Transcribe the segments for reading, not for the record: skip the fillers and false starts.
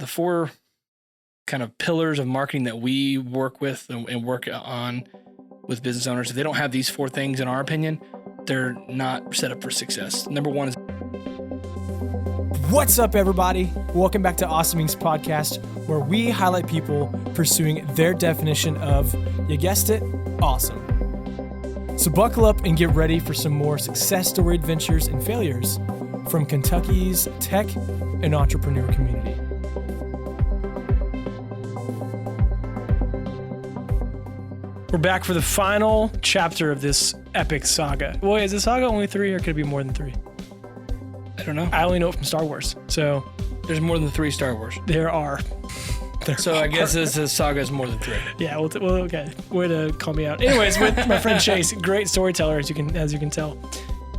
the four kind of pillars of marketing that we work with and work on with business owners, if they don't have these four things, in our opinion, they're not set up for success. Number one is... What's up, everybody? Welcome back to Awesome Inc.'s podcast, where we highlight people pursuing their definition of, you guessed it, awesome. So buckle up and get ready for some more success story adventures and failures from Kentucky's tech and entrepreneur community. We're back for the final chapter of this epic saga. Boy, is the saga only 3 or could it be more than 3? I don't know. I only know it from Star Wars. So there's more than 3 Star Wars. There are. I guess this saga is more than 3. Yeah, well, okay. Way to call me out. Anyways, with my friend Chase, great storyteller, as you can tell.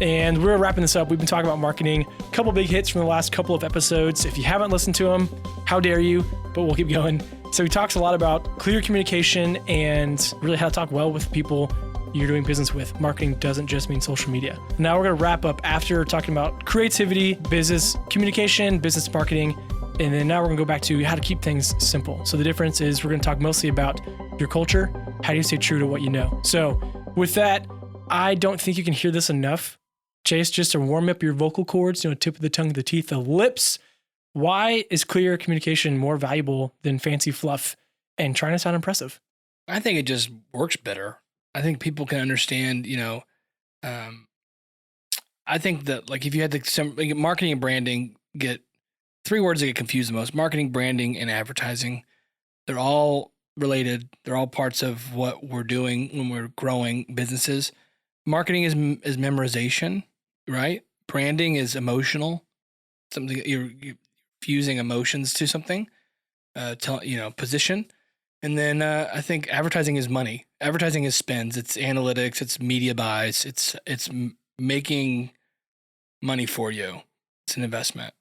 And we're wrapping this up. We've been talking about marketing. A couple big hits from the last couple of episodes. If you haven't listened to them, how dare you? But we'll keep going. So we talked a lot about clear communication and really how to talk well with people you're doing business with. Marketing doesn't just mean social media. Now we're going to wrap up after talking about creativity, business communication, business marketing, and then now we're going to go back to how to keep things simple. So the difference is we're going to talk mostly about your culture. How do you stay true to what you know? So with that, I don't think you can hear this enough. Chase, just to warm up your vocal cords, tip of the tongue, the teeth, the lips. Why is clear communication more valuable than fancy fluff and trying to sound impressive? I think it just works better. I think people can understand, I think that if you had marketing and branding get 3 words that get confused the most: marketing, branding, and advertising. They're all related. They're all parts of what we're doing when we're growing businesses. Marketing is memorization, right? Branding is emotional. Something you're fusing emotions to something, position. And then I think advertising is money. Advertising is spends. It's analytics. It's media buys. It's making money for you. It's an investment.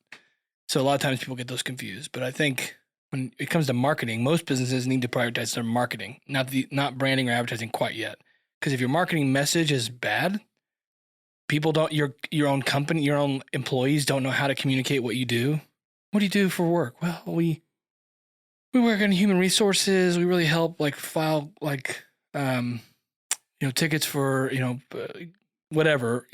So a lot of times people get those confused. But I think when it comes to marketing, most businesses need to prioritize their marketing, not branding or advertising quite yet. Because if your marketing message is bad, people don't. Your own company, your own employees don't know how to communicate what you do. What do you do for work? Well, we work in human resources. We really help file tickets for, whatever,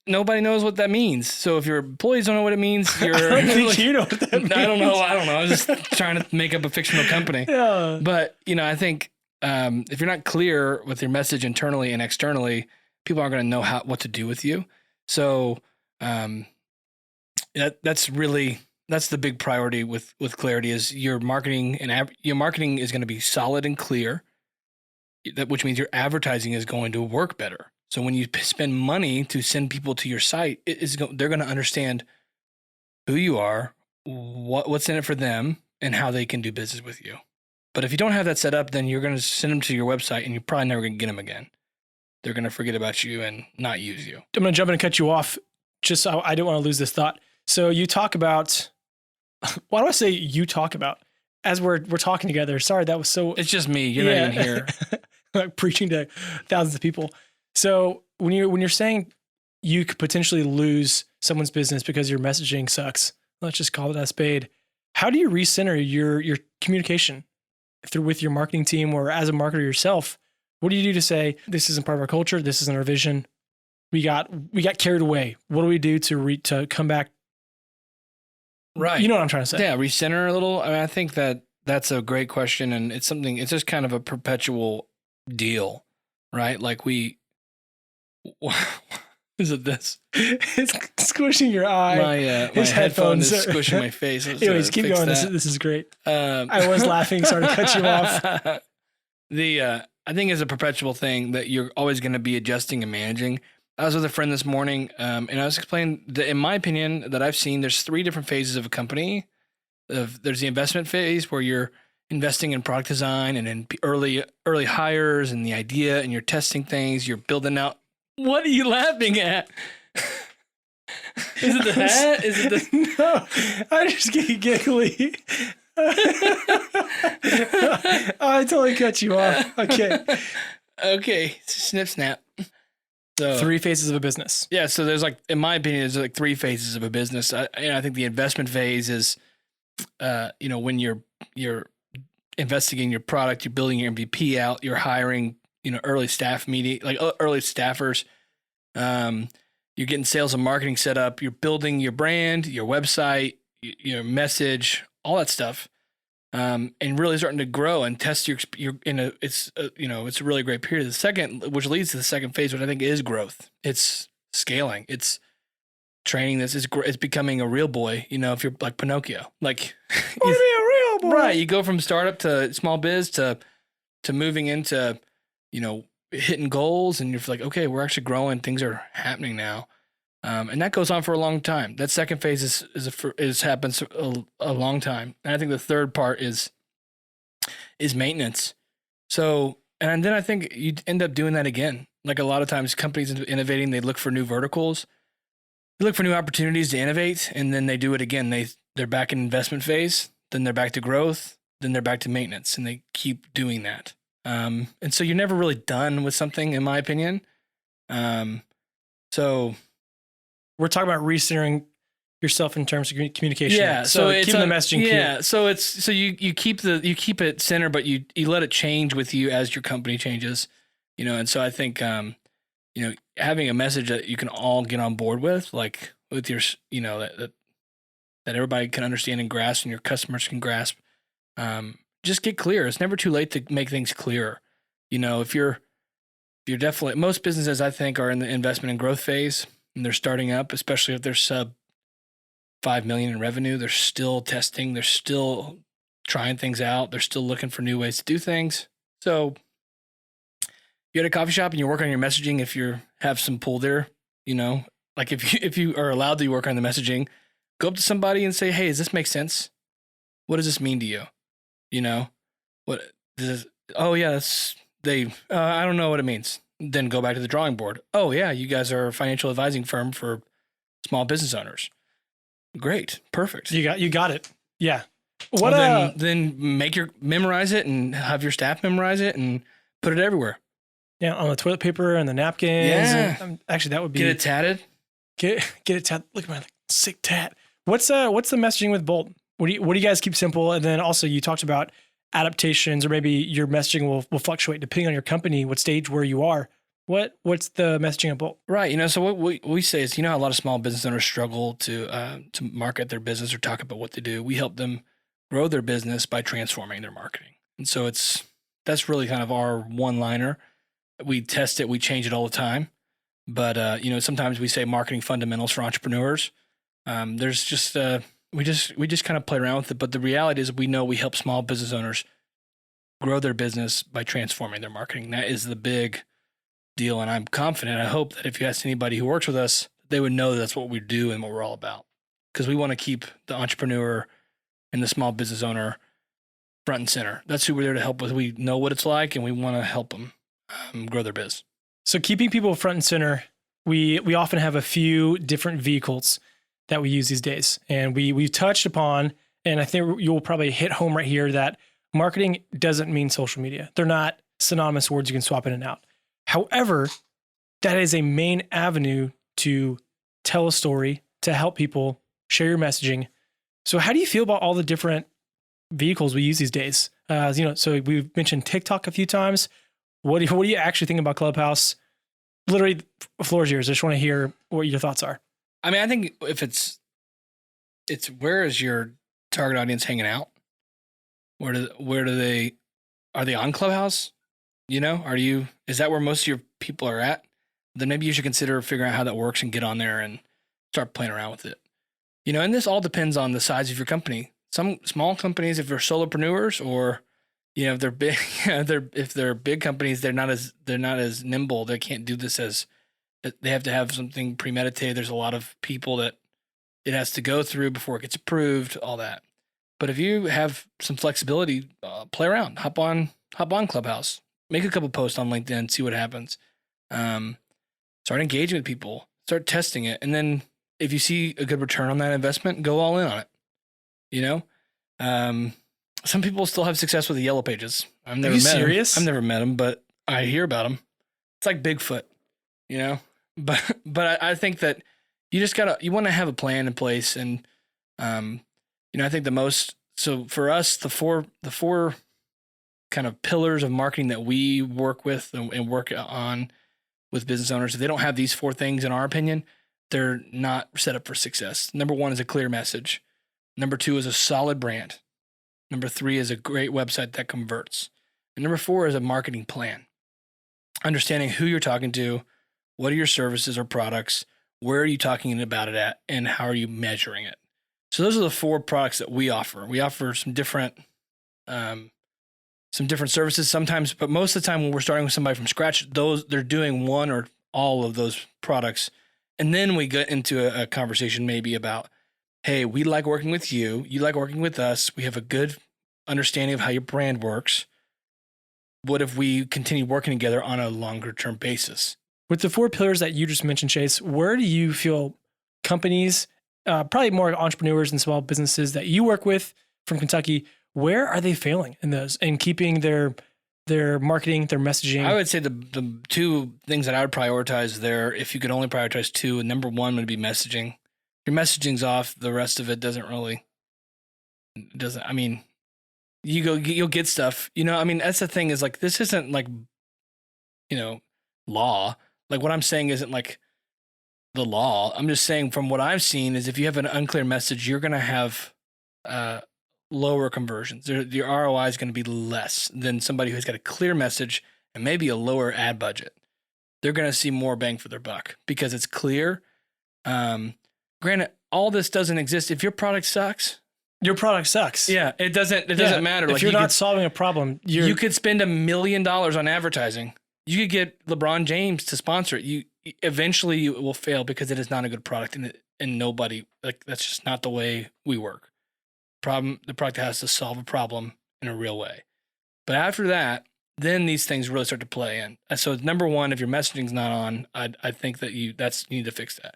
nobody knows what that means. So if your employees don't know what it means, you're I don't think you know what that means. I don't know. I was just trying to make up a fictional company. Yeah. But, I think if you're not clear with your message internally and externally, people aren't going to know what to do with you. So that's the big priority with clarity is your marketing, and your marketing is going to be solid and clear, which means your advertising is going to work better. So when you spend money to send people to your site, they're going to understand who you are, what's in it for them, and how they can do business with you. But if you don't have that set up, then you're going to send them to your website and you're probably never going to get them again. They're going to forget about you and not use you. I'm going to jump in and cut you off just so I don't want to lose this thought. So you talk about, why do I say you talk about? As we're talking together, sorry, that was so... It's just me. You're not even here. Like preaching to thousands of people. So when you're saying you could potentially lose someone's business because your messaging sucks, let's just call it a spade. How do you recenter your communication with your marketing team or as a marketer yourself? What do you do to say, this isn't part of our culture, this isn't our vision, we got carried away? What do we do to come back? Right. You know what I'm trying to say. Yeah, recenter a little. I mean, I think that's a great question, and it's just kind of a perpetual deal, right? Is it this? It's squishing your eye. My headphone is squishing my face. Anyways, keep going. This is great. I was laughing. Sorry to cut you off. I think it's a perpetual thing that you're always going to be adjusting and managing. I was with a friend this morning, and I was explaining that, in my opinion, that I've seen there's 3 different phases of a company. There's the investment phase where you're investing in product design and in early hires and the idea, and you're testing things. You're building out. What are you laughing at? Is it the hat? Is it the... No, I just get giggly. I totally cut you off. Okay. Okay. Snip, snap. So, 3 phases of a business. yeah. So there's like, in my opinion, there's like 3 phases of a business. I think the investment phase is, when you're investing in your product, you're building your MVP out, you're hiring, early staff early staffers. You're getting sales and marketing set up. You're building your brand, your website, your message, all that stuff, and really starting to grow and test it's a really great period. The second, which leads to the second phase, which I think is growth. It's scaling. It's training. It's becoming a real boy. If you're like Pinocchio, like Want to be a real boy. right, you go from startup to small biz to moving into, hitting goals, and you're like, okay, we're actually growing. Things are happening now. And that goes on for a long time. That second phase happens a long time. And I think the third part is maintenance. So, and then I think you end up doing that again. Like a lot of times companies innovating, they look for new verticals, they look for new opportunities to innovate, and then they do it again. They're back in investment phase, then they're back to growth, then they're back to maintenance, and they keep doing that. And so you're never really done with something, in my opinion. So we're talking about recentering yourself in terms of communication. yeah, So it's keeping the messaging yeah. clear. So you keep it center, but you let it change with you as your company changes, And so I think having a message that you can all get on board with, like with your that everybody can understand and grasp, and your customers can grasp. Just get clear. It's never too late to make things clearer. If you're definitely, most businesses I think are in the investment and growth phase, and they're starting up, especially if they're sub 5 million in revenue. They're still testing. They're still trying things out. They're still looking for new ways to do things. So you're at a coffee shop and you work on your messaging. If you have some pull there, like if you are allowed to work on the messaging, go up to somebody and say, hey, does this make sense? What does this mean to you? What this? Oh yeah, I don't know what it means. Then go back to the drawing board. Oh yeah, you guys are a financial advising firm for small business owners. Great, perfect. You got it. Yeah. Then memorize it and have your staff memorize it and put it everywhere. Yeah, on the toilet paper and the napkins. Yeah. Actually, that would be Get it tatted. Get it tatted. Look at my sick tat. What's the messaging with Bolt? What do you guys keep simple? And then also you talked about adaptations, or maybe your messaging will fluctuate depending on your company, what stage where you are. What's the messaging of Bolt? Right. So what we say is, a lot of small business owners struggle to market their business or talk about what they do. We help them grow their business by transforming their marketing. And so that's really kind of our one-liner. We test it, we change it all the time. But sometimes we say marketing fundamentals for entrepreneurs. There's just we just kind of play around with it. But the reality is, we know we help small business owners grow their business by transforming their marketing. That is the big deal. And I'm confident, I hope that if you ask anybody who works with us, they would know that's what we do and what we're all about. Because we want to keep the entrepreneur and the small business owner front and center. That's who we're there to help with. We know what it's like, and we want to help them grow their biz. So keeping people front and center, we often have a few different vehicles that we use these days. And we've touched upon, and I think you'll probably hit home right here, that marketing doesn't mean social media. They're not synonymous words you can swap in and out. However, that is a main avenue to tell a story, to help people share your messaging. So how do you feel about all the different vehicles we use these days? So we've mentioned TikTok a few times. What do you actually think about Clubhouse? Literally, the floor is yours. I just want to hear what your thoughts are. I mean, I think if it's where is your target audience hanging out? Are they on Clubhouse? Is that where most of your people are at? Then maybe you should consider figuring out how that works and get on there and start playing around with it. And this all depends on the size of your company. Some small companies, if they're solopreneurs, or if they're big, if they're big companies, they're not as nimble. They can't do this they have to have something premeditated. There's a lot of people that it has to go through before it gets approved, all that. But if you have some flexibility, play around, hop on Clubhouse, make a couple posts on LinkedIn, see what happens. Start engaging with people, start testing it. And then if you see a good return on that investment, go all in on it. Some people still have success with the Yellow Pages. I've never met them, but I hear about them. It's like Bigfoot. you know. But I think that you want to have a plan in place, and I think so for us, the four kind of pillars of marketing that we work with and work on with business owners, if they don't have these four things, in our opinion, they're not set up for success. Number one is a clear message. Number two is a solid brand. Number three is a great website that converts. And number four is a marketing plan. Understanding who you're talking to, what are your services or products, where are you talking about it at, and how are you measuring it? So those are the four products that we offer. We offer some different services sometimes, but most of the time when we're starting with somebody from scratch, they're doing one or all of those products. And then we get into a conversation maybe about, hey, we like working with you. You like working with us. We have a good understanding of how your brand works. What if we continue working together on a longer term basis? With the four pillars that you just mentioned, Chase, where do you feel companies, probably more entrepreneurs and small businesses that you work with from Kentucky, where are they failing in those and keeping their marketing, their messaging? I would say the two things that I would prioritize there, if you could only prioritize two, and number one would be messaging. Your messaging's off, the rest of it doesn't. I mean, you'll get stuff, I mean, that's the thing is like, this isn't like, law. Like what I'm saying isn't like the law. I'm just saying from what I've seen is if you have an unclear message, you're going to have lower conversions. Your ROI is going to be less than somebody who's got a clear message and maybe a lower ad budget. They're going to see more bang for their buck because it's clear. Granted, all this doesn't exist. If your product sucks, your product sucks. Yeah, it doesn't matter. If like you're not solving a problem, you could spend $1 million on advertising. You could get LeBron James to sponsor it. Eventually you will fail because it is not a good product, and nobody, like, that's just not the way we work. The product has to solve a problem in a real way. But after that, then these things really start to play in. So number one, if your messaging's not on, I think that you need to fix that.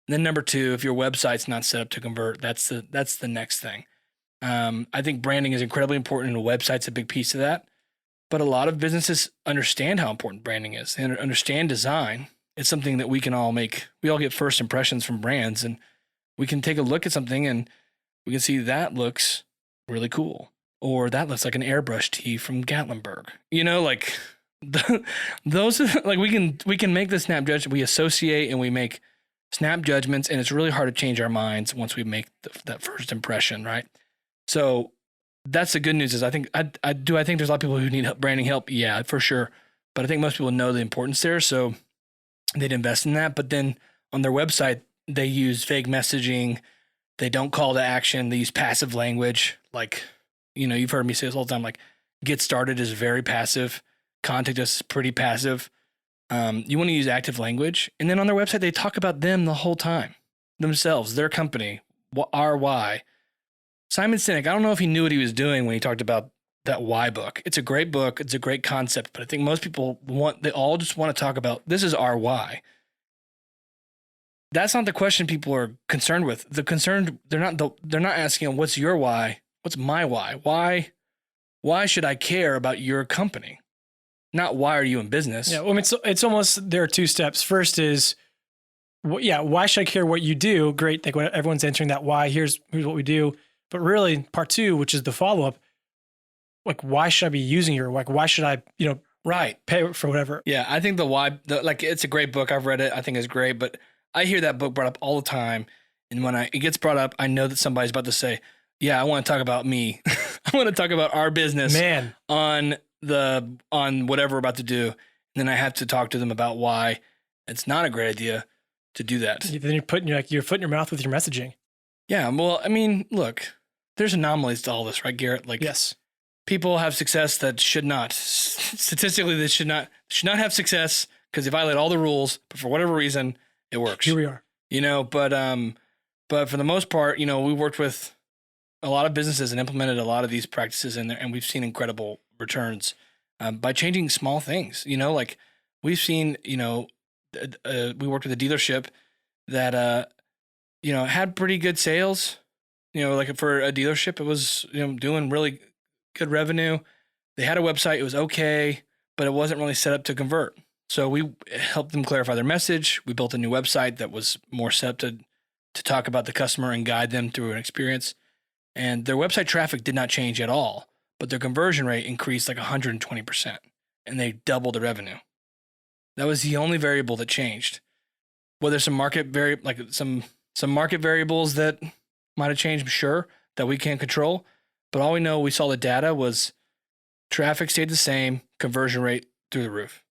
And then number two, if your website's not set up to convert, that's the next thing. I think branding is incredibly important, and a website's a big piece of that. But a lot of businesses understand how important branding is. They understand design. It's something that we can all make. We all get first impressions from brands, and we can take a look at something and we can see that looks really cool, or that looks like an airbrush tee from Gatlinburg. Like those, like we can make the snap judgment. We associate and we make snap judgments, and it's really hard to change our minds once we make that first impression, right? So that's the good news. Is I think there's a lot of people who need branding help. Yeah, for sure. But I think most people know the importance there, so they'd invest in that. But then on their website, they use vague messaging. They don't call to action. They use passive language. Like, you've heard me say this all the time. Like, get started is very passive. Contact us is pretty passive. You want to use active language. And then on their website, they talk about them the whole time, themselves, their company, our why. Simon Sinek, I don't know if he knew what he was doing when he talked about that why book. It's a great book. It's a great concept. But I think most people they all just want to talk about, this is our why. That's not the question people are concerned with. They're not asking, what's your why? What's my why? Why should I care about your company? Not why are you in business? Yeah, well, it's almost, there are two steps. First is, why should I care what you do? Great, like when everyone's answering that why, here's what we do. But really, part two, which is the follow-up, like, why should I be using your, like, why should I, right, pay for whatever? Yeah, I think the why, it's a great book. I've read it. I think it's great, but I hear that book brought up all the time. And when it gets brought up, I know that somebody's about to say, yeah, I want to talk about me. I want to talk about our business on whatever we're about to do. And then I have to talk to them about why it's not a great idea to do that. Then you're putting your foot in your mouth with your messaging. Yeah, well, I mean, look, there's anomalies to all this, right, Garrett? Like, yes, people have success that should not. Statistically, they should not have success because they violate all the rules. But for whatever reason, it works. Here we are. But for the most part, we worked with a lot of businesses and implemented a lot of these practices in there, and we've seen incredible returns by changing small things. Like we've seen, we worked with a dealership that had pretty good sales. Like for a dealership, it was doing really good revenue. They had a website, it was okay, but it wasn't really set up to convert. So we helped them clarify their message. We built a new website that was more set to talk about the customer and guide them through an experience. And their website traffic did not change at all, but their conversion rate increased like 120%, and they doubled the revenue. That was the only variable that changed. Whether some market some market variables that might have changed, sure, that we can't control. But all we know, we saw the data was traffic stayed the same, conversion rate through the roof.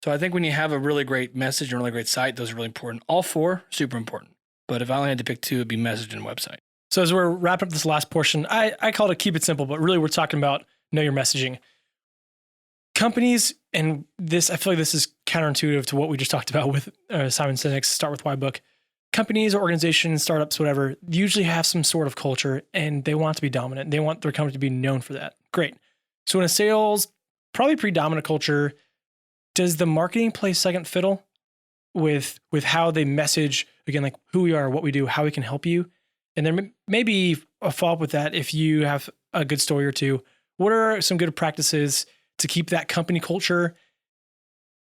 So I think when you have a really great message and a really great site, those are really important. All four, super important. But if I only had to pick two, it'd be message and website. So as we're wrapping up this last portion, I call it keep it simple, but really we're talking about know your messaging. Companies, and this, I feel like this is counterintuitive to what we just talked about with Simon Sinek's Start With Why book. Companies or organizations, startups, whatever, usually have some sort of culture and they want to be dominant. They want their company to be known for that. Great. So in a sales, probably predominant culture, does the marketing play second fiddle with how they message, again, like who we are, what we do, how we can help you? And then maybe a follow-up with that, if you have a good story or two, what are some good practices to keep that company culture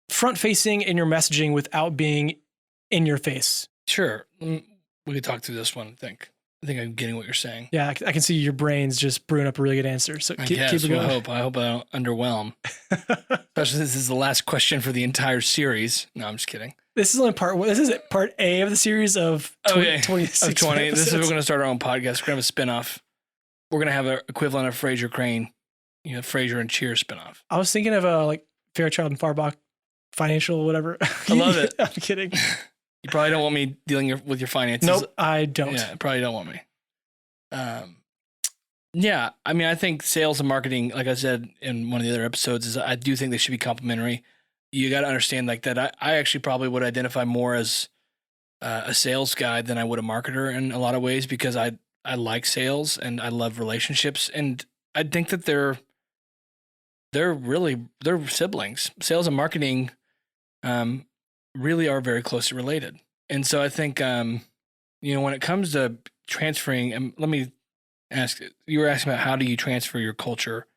front-facing in your messaging without being in your face? Sure. We could talk through this one, I think. I think I'm getting what you're saying. Yeah, I can see your brain's just brewing up a really good answer. So keep it going. I hope I don't underwhelm. Especially this is the last question for the entire series. No, I'm just kidding. This is only part A of the series of 26 of 20. episodes. This is we're going to start our own podcast. We're going to have a spinoff. We're going to have an equivalent of Fraser Crane, Fraser and Cheers spinoff. I was thinking of like Fairchild and Farbach Financial, whatever. I love it. I'm kidding. You probably don't want me dealing with your finances. Nope, I don't. Yeah, probably don't want me. Yeah, I mean, I think sales and marketing, like I said in one of the other episodes, is I do think they should be complementary. You got to understand like that. I actually probably would identify more as a sales guy than I would a marketer in a lot of ways because I like sales and I love relationships, and I think that they're siblings. Sales and marketing really are very closely related. And so I think, when it comes to transferring, and let me ask, you were asking about how do you transfer your culture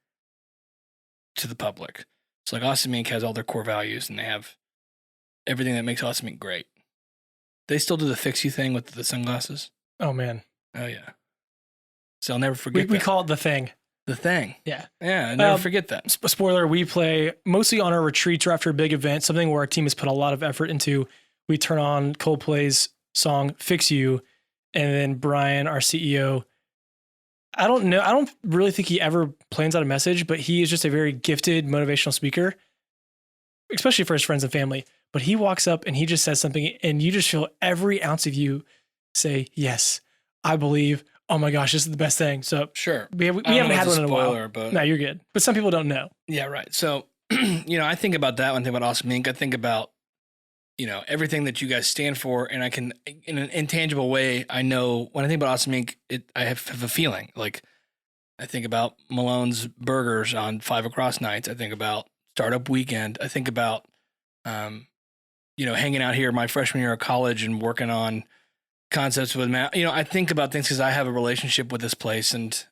to the public? So like Awesome Inc. has all their core values and they have everything that makes Awesome Inc. great. They still do the fix you thing with the sunglasses. Oh man. Oh yeah. So I'll never forget we call it the thing. The thing. Yeah. Yeah. I never forget that. Spoiler, we play mostly on our retreats or after a big event, something where our team has put a lot of effort into. We turn on Coldplay's song Fix You, and then Brian, our CEO, I don't really think he ever plans out a message, but he is just a very gifted motivational speaker, especially for his friends and family. But he walks up and he just says something, and you just feel every ounce of you say, yes, I believe. Oh my gosh, this is the best thing. So sure. We haven't had one in a while. But no, you're good. But some people don't know. Yeah, right. So, I think about that when I think about Awesome Inc. I think about, everything that you guys stand for. And I can, in an intangible way, I know when I think about Awesome Inc., I have a feeling. Like, I think about Malone's Burgers on 5 Across nights. I think about Startup Weekend. I think about, hanging out here my freshman year of college and working on concepts with Matt. I think about things because I have a relationship with this place, and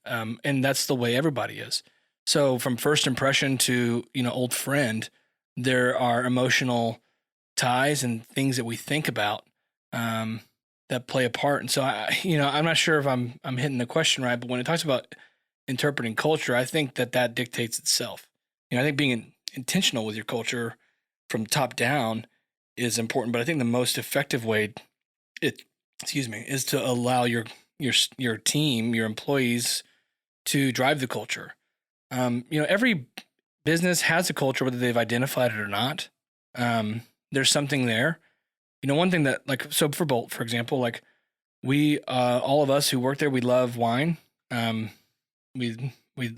that's the way everybody is. So from first impression to old friend, there are emotional ties and things that we think about that play a part. And so I'm not sure if I'm hitting the question right, but when it talks about interpreting culture, I think that dictates itself. I think being intentional with your culture from top down is important, but I think the most effective way is to allow your team, your employees to drive the culture. Every business has a culture, whether they've identified it or not. There's something there. One thing that so for Bolt, for example, like we, all of us who work there, we love wine. We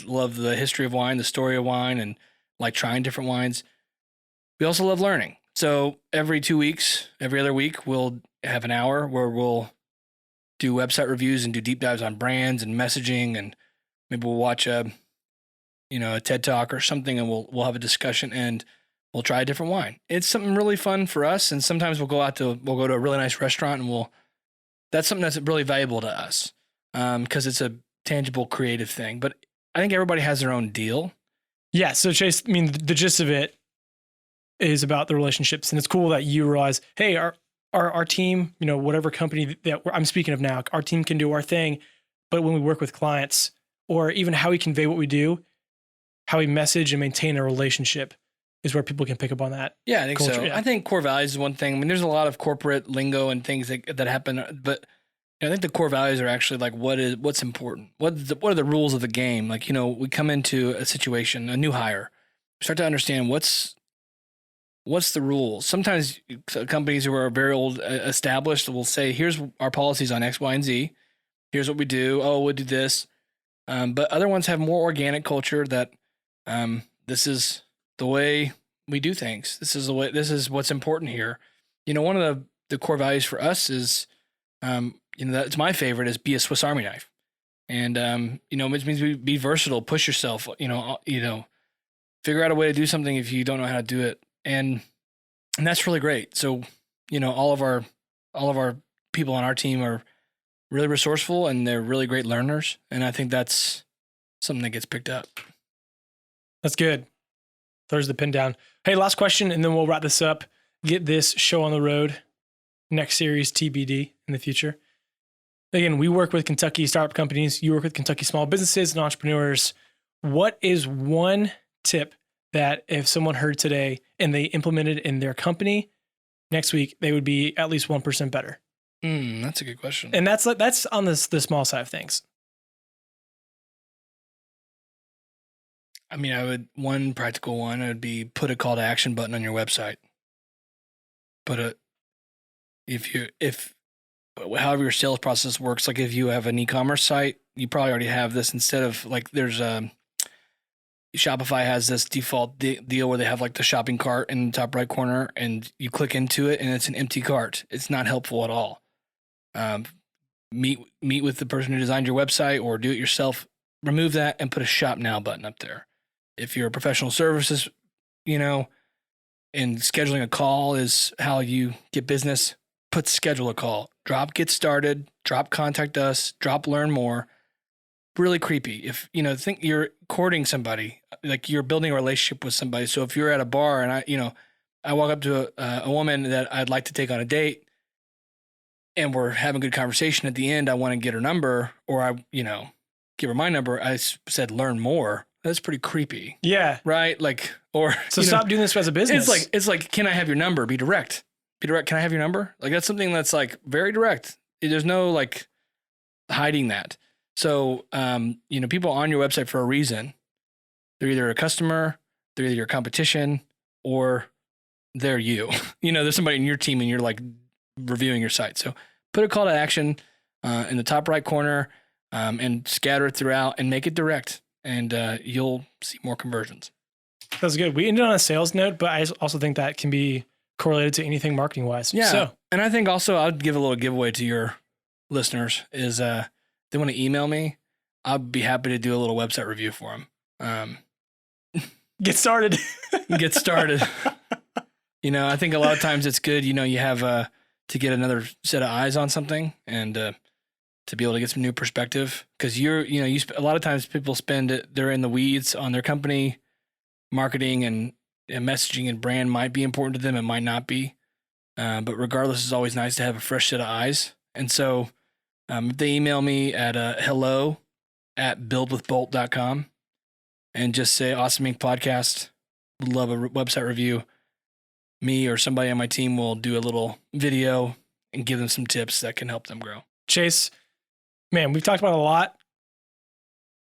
love the history of wine, the story of wine, and like trying different wines. We also love learning. So every 2 weeks, every other week, we'll have an hour where we'll do website reviews and do deep dives on brands and messaging, and maybe we'll watch a TED Talk or something, and we'll have a discussion and we'll try a different wine. It's something really fun for us, and sometimes we'll go to a really nice restaurant and that's something that's really valuable to us because it's a tangible, creative thing. But I think everybody has their own deal. Yeah. So Chase, I mean, the gist of it, is about the relationships. And it's cool that you realize, hey, our team, whatever company that I'm speaking of now, our team can do our thing. But when we work with clients, or even how we convey what we do, how we message and maintain a relationship is where people can pick up on that. Yeah, I think culture, so. yeah. I think core values is one thing. I mean, there's a lot of corporate lingo and things that happen, but I think the core values are actually like what's important. What are the rules of the game? Like, we come into a situation, a new hire, start to understand what's the rules. Sometimes companies who are very old established will say, here's our policies on X, Y, and Z. Here's what we do. Oh, we'll do this. But other ones have more organic culture that this is the way we do things. This is what's important here. One of the core values for us is, that's my favorite, is be a Swiss Army knife. And, which means be versatile, push yourself, figure out a way to do something if you don't know how to do it. And that's really great. So, all of our people on our team are really resourceful and they're really great learners. And I think that's something that gets picked up. That's good. Throws the pin down. Hey, last question, and then we'll wrap this up. Get this show on the road. Next series TBD in the future. Again, we work with Kentucky startup companies. You work with Kentucky small businesses and entrepreneurs. What is one tip that if someone heard today and they implemented in their company, next week they would be at least 1% better? That's a good question. And that's on the small side of things. I mean, one practical one would be put a call to action button on your website. However your sales process works, like if you have an e-commerce site, you probably already have this. Instead of like, there's Shopify has this default deal where they have like the shopping cart in the top right corner, and you click into it and it's an empty cart. It's not helpful at all. Meet with the person who designed your website or do it yourself. Remove that and put a shop now button up there. If you're a professional services, and scheduling a call is how you get business, put schedule a call, drop get started, drop contact us, drop learn more. Really creepy. If, think you're courting somebody, like you're building a relationship with somebody. So if you're at a bar and I walk up to a woman that I'd like to take on a date and we're having a good conversation, at the end, I want to get her number, or I, give her my number. I said, learn more. That's pretty creepy. Yeah. Right. Like, or so stop doing this as a business. It's like, can I have your number? Be direct. Can I have your number? Like, that's something that's like very direct. There's no like hiding that. So, people on your website for a reason. They're either a customer, they're either your competition, or they're you. There's somebody in your team and you're like reviewing your site. So put a call to action in the top right corner and scatter it throughout and make it direct, and you'll see more conversions. That's good. We ended on a sales note, but I also think that can be correlated to anything marketing wise. Yeah. So, and I think also I'd give a little giveaway to your listeners is they want to email me, I'd be happy to do a little website review for them. Get started. Get started. I think a lot of times it's good, you have to get another set of eyes on something and to be able to get some new perspective. Because a lot of times people they're in the weeds on their company. Marketing and messaging and brand might be important to them. It might not be. But regardless, it's always nice to have a fresh set of eyes. And so if they email me at hello@buildwithbolt.com and just say Awesome Inc. Podcast, would love a website review, me or somebody on my team will do a little video and give them some tips that can help them grow. Chase, man, we've talked about it a lot.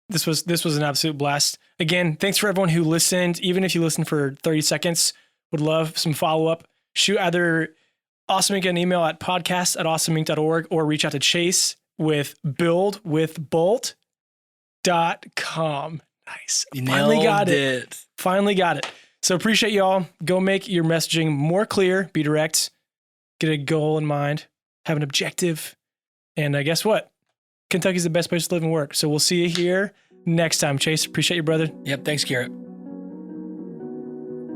This was an absolute blast. Again, thanks for everyone who listened. Even if you listened for 30 seconds, would love some follow-up. Shoot either Awesome Inc. an email at podcast@awesomeinc.org or reach out to Chase with buildwithbolt.com. Nice. Finally got it. Finally got it. So appreciate y'all. Go make your messaging more clear, be direct, get a goal in mind, have an objective. And guess what? Kentucky's the best place to live and work. So we'll see you here next time. Chase, appreciate you, brother. Yep. Thanks, Garrett.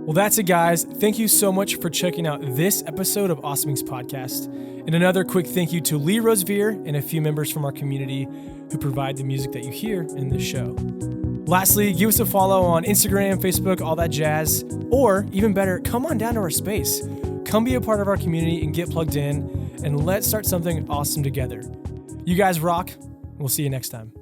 Well, that's it, guys. Thank you so much for checking out this episode of Awesome Inc.'s podcast. And another quick thank you to Lee Rosevear and a few members from our community who provide the music that you hear in this show. Lastly, give us a follow on Instagram, Facebook, all that jazz. Or even better, come on down to our space. Come be a part of our community and get plugged in, and let's start something awesome together. You guys rock. We'll see you next time.